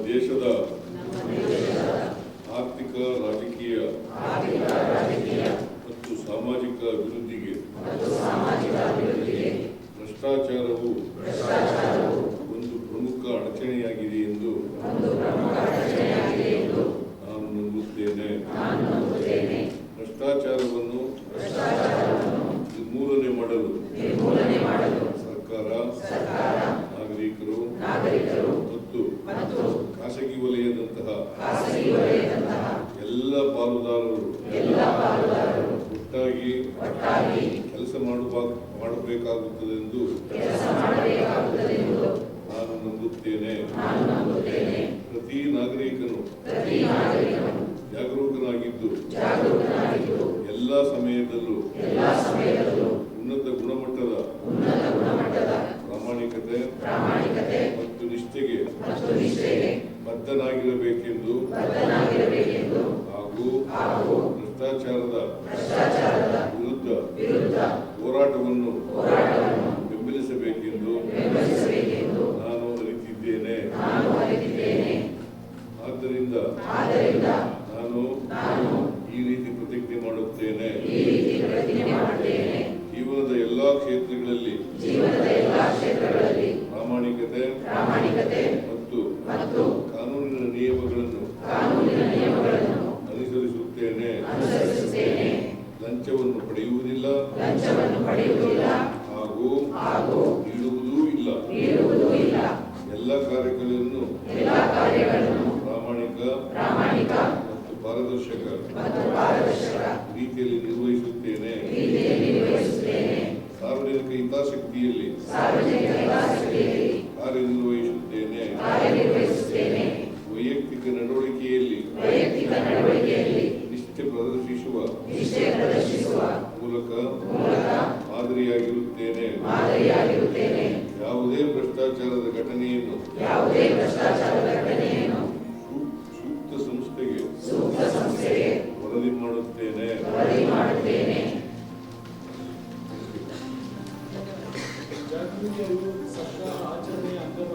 ದೇಶದ ಆರ್ಥಿಕ ರಾಜಕೀಯ ಮತ್ತು ಸಾಮಾಜಿಕ ಅಭಿವೃದ್ಧಿಗೆ ಭ್ರಷ್ಟಾಚಾರವು ಒಂದು ಪ್ರಮುಖ ಅಡಚಣೆಯಾಗಿದೆ ಎಂದು ನಾನು ನಂಬುತ್ತೇನೆ. ಭ್ರಷ್ಟಾಚಾರವನ್ನು ನಿರ್ಮೂಲನೆ ಮಾಡಲು ಸರ್ಕಾರ, ನಾಗರಿಕರು ಮತ್ತು ಖಾಸಗಿ ವಲಯದಂತಹ ಎಲ್ಲ ಪಾಲುದಾರರು ಒಟ್ಟಾಗಿ ಕೆಲಸ ಮಾಡಬೇಕಾಗುತ್ತದೆ ಎಂದು ನಾನು ನಂಬುತ್ತೇನೆ. ಪ್ರತಿ ನಾಗರಿಕನು ಜಾಗರೂಕನಾಗಿದ್ದು ಎಲ್ಲ ಸಮಯದಲ್ಲೂ ಉನ್ನತ ಗುಣಮಟ್ಟದ ಪ್ರಾಮಾಣಿಕತೆ ಮತ್ತು ನಿಷ್ಠೆಗೆ ಬದ್ಧನಾಗಿರಬೇಕೆಂದು ಹಾಗೂ ಭ್ರಷ್ಟಾಚಾರದ ವಿರುದ್ಧ ಹೋರಾಟವನ್ನು ಬೆಂಬಲಿಸಬೇಕೆಂದು ನಾನು ಅರಿತಿದ್ದೇನೆ. ಆದ್ದರಿಂದ ನಾನು ಈ ರೀತಿ ಪ್ರತಿಜ್ಞೆ ಮಾಡುತ್ತೇನೆ. ಜೀವನದ ಎಲ್ಲಾ ಕ್ಷೇತ್ರಗಳಲ್ಲಿ ಪ್ರಾಮಾಣಿಕತೆ ಮತ್ತು ಕಾನೂನಿನ ನಿಯಮಗಳನ್ನು ಅನುಸರಿಸುತ್ತೇನೆ. ಲಂಚವನ್ನು ಪಡೆಯುವುದಿಲ್ಲ ಹಾಗೂ ನೀಡುವುದೂ ಇಲ್ಲ. ಎಲ್ಲ ಕಾರ್ಯಗಳನ್ನು ಪ್ರಾಮಾಣಿಕ ಮತ್ತು ಪಾರದರ್ಶಕ ರೀತಿಯಲ್ಲಿ ನಿರ್ವಹಿಸುತ್ತೇನೆ. ಸಾರ್ವಜನಿಕ ಹಿತಾಸಕ್ತಿಯಲ್ಲಿ ಕಾರ್ಯನಿರ್ವಹಿಸುತ್ತೇನೆ. ವೈಯಕ್ತಿಕ ನಡವಳಿಕೆಯಲ್ಲಿ ನಿಷ್ಠೆ ಪ್ರದರ್ಶಿಸುವ ಮೂಲಕ ಮಾದರಿಯಾಗಿರುತ್ತೇನೆ. ಯಾವುದೇ ಭ್ರಷ್ಟಾಚಾರದ ಘಟನೆಯನ್ನು ಸೂಕ್ತ ಸಂಸ್ಥೆಗೆ ವರದಿ ಮಾಡುತ್ತೇನೆ. ಜಾಗೃತಿ ಸರ್ಕಾರ ಆಚರಣೆಯ ಅಂಗವಾಗಿ